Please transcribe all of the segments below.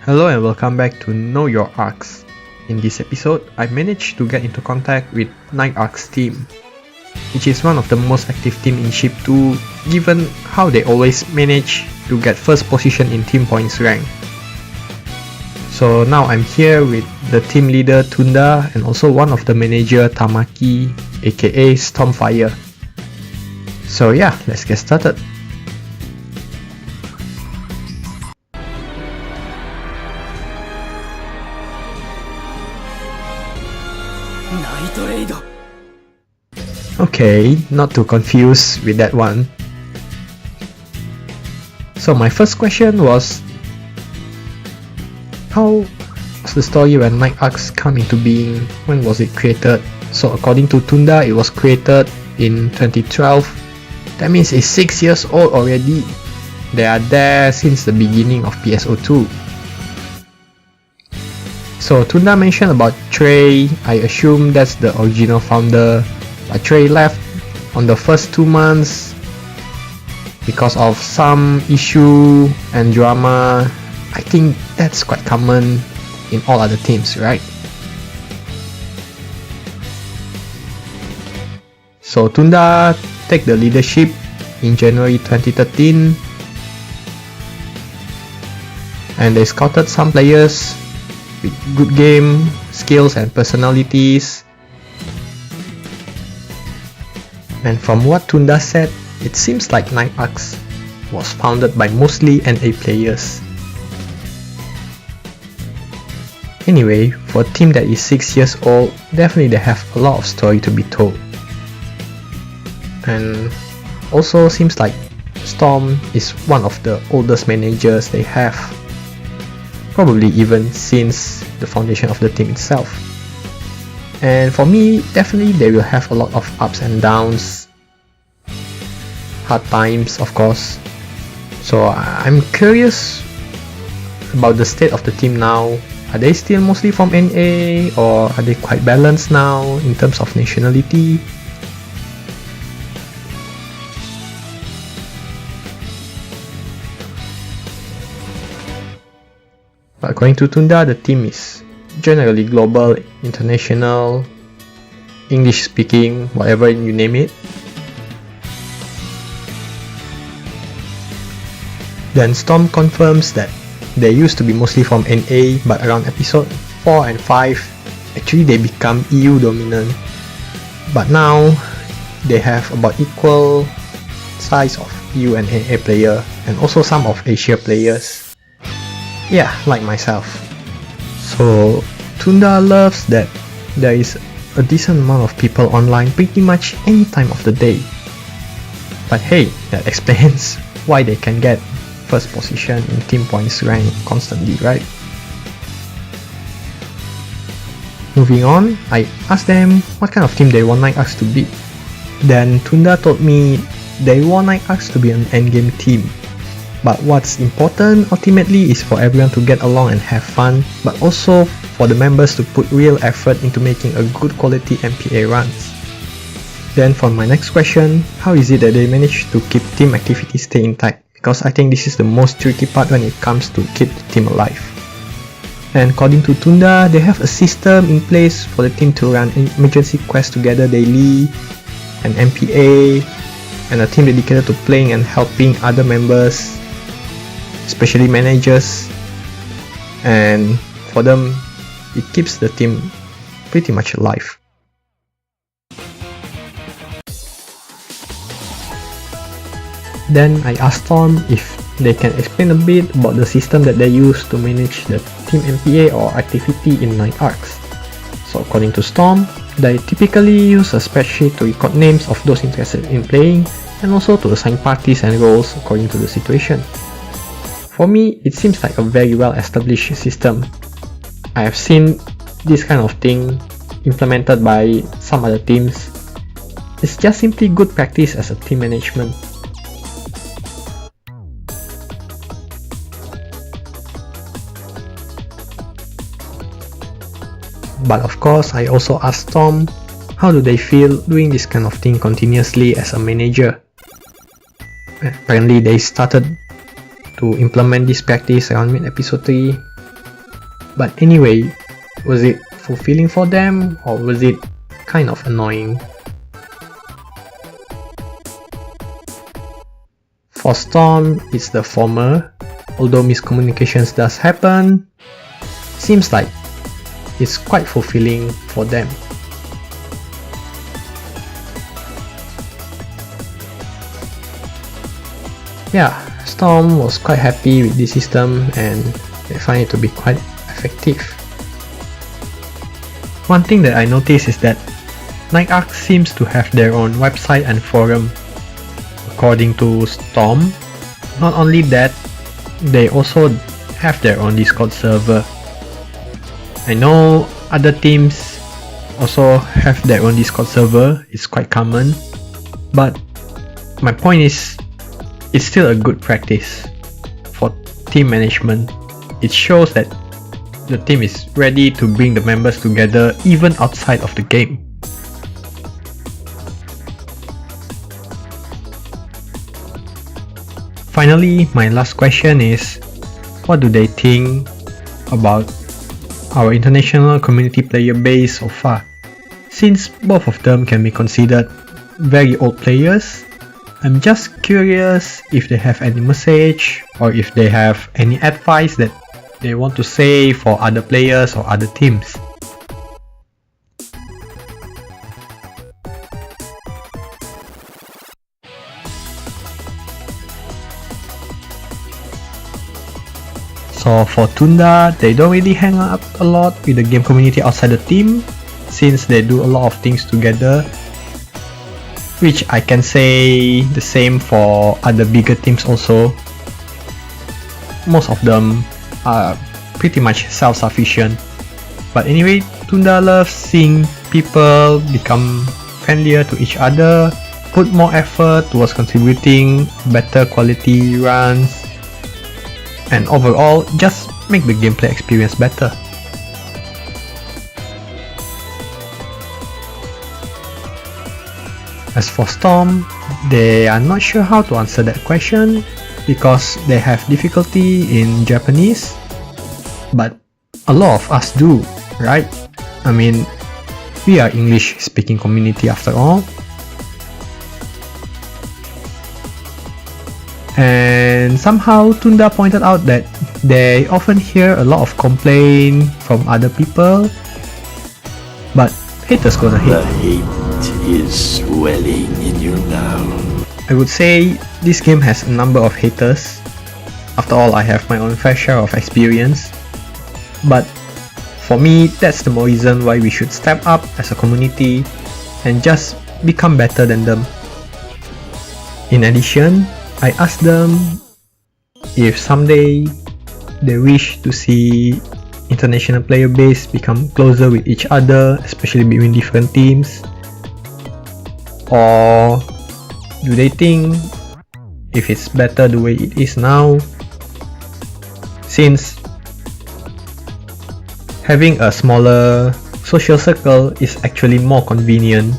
Hello and welcome back to Know Your ARKS. In this episode, I managed to get into contact with Night ARKS team, which is one of the most active team in Ship 2 given how they always manage to get first position in team points rank. So now I'm here with the team leader Tunda and also one of the manager Tamaki aka Stormfire. So yeah, let's get started. Okay, not too confused with that one. So my first question was, how was the story when Night ARKS come into being? When was it created? So according to Tunda, it was created in 2012. That means it's 6 years old already. They are there since the beginning of PSO2. So Tunda mentioned about Trey. I assume that's the original founder. But Trey left on the first 2 months because of some issue and drama. I think that's quite common in all other teams, right? So Tunda take the leadership in January 2013 and they scouted some players with good game, skills and personalities. And from what Tunda said, it seems like Night ARKS was founded by mostly NA players. Anyway, for a team that is 6 years old, definitely they have a lot of story to be told. And also seems like Storm is one of the oldest managers they have, probably even since the foundation of the team itself. And for me, definitely they will have a lot of ups and downs, hard times of course. So I'm curious about the state of the team now. Are they still mostly from NA or are they quite balanced now in terms of nationality? But according to Tunda, the team is generally global, international, English speaking, whatever you name it. Then Storm confirms that they used to be mostly from NA, but around episode 4 and 5, actually they become EU dominant. But now they have about equal size of EU and NA player and also some of Asia players. Yeah, like myself. So Tunda loves that there is a decent amount of people online pretty much any time of the day. But hey, that explains why they can get first position in team points rank constantly, right? Moving on, I asked them what kind of team they want Night ARKS to be. Then Tunda told me they want Night ARKS to be an endgame team. But what's important ultimately is for everyone to get along and have fun, but also for the members to put real effort into making a good quality MPA runs. Then for my next question, how is it that they manage to keep team activity staying tight? Because I think this is the most tricky part when it comes to keep the team alive. And according to Tunda, they have a system in place for the team to run emergency quests together daily, an MPA, and a team dedicated to playing and helping other members, especially managers, and for them it keeps the team pretty much alive. Then I asked Storm if they can explain a bit about the system that they use to manage the team MPA or activity in Night ARKS. So according to Storm, they typically use a spreadsheet to record names of those interested in playing and also to assign parties and roles according to the situation. For me, it seems like a very well established system. I have seen this kind of thing implemented by some other teams. It's just simply good practice as a team management. But of course, I also asked Tom, how do they feel doing this kind of thing continuously as a manager? Apparently they started to implement this practice around mid-episode 3, But anyway, was it fulfilling for them or was it kind of annoying? For Storm, it's the former. Although miscommunications does happen, seems like it's quite fulfilling for them. Yeah, Storm was quite happy with this system and they find it to be quite effective. One thing that I noticed is that Night ARKS seems to have their own website and forum. According to Storm, not only that, they also have their own Discord server. I know other teams also have their own Discord server, it's quite common, but my point is, it's still a good practice for team management. It shows that the team is ready to bring the members together even outside of the game. Finally, my last question is, what do they think about our international community player base so far? Since both of them can be considered very old players, I'm just curious if they have any message or if they have any advice that they want to say for other players or other teams. So for Tunda, they don't really hang out a lot with the game community outside the team, since they do a lot of things together, which I can say the same for other bigger teams also. Most of them are pretty much self-sufficient. But anyway, Tunda loves seeing people become friendlier to each other, put more effort towards contributing better quality runs, and overall just make the gameplay experience better. As for Storm, they are not sure how to answer that question because they have difficulty in Japanese, but a lot of us do, right? I mean, we are English speaking community after all. And somehow Tunda pointed out that they often hear a lot of complaint from other people, but haters gonna hate. The hate is swelling in you now. I would say this game has a number of haters. After all, I have my own fair share of experience. But for me, that's the more reason why we should step up as a community and just become better than them. In addition, I asked them if someday they wish to see international player base become closer with each other, especially between different teams, or do they think if it's better the way it is now, since having a smaller social circle is actually more convenient.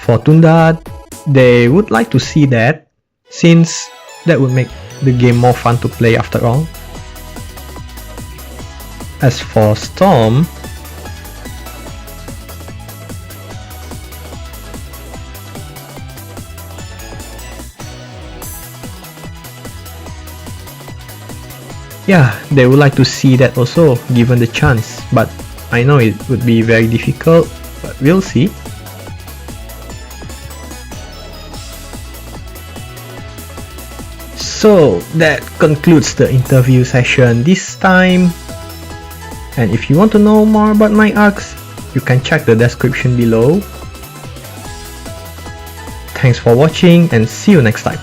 For Tunda, they would like to see that, since that would make the game more fun to play after all. As for Storm, yeah, they would like to see that also, given the chance, but I know it would be very difficult, but we'll see. So that concludes the interview session this time, and if you want to know more about Night ARKS, you can check the description below. Thanks for watching and see you next time.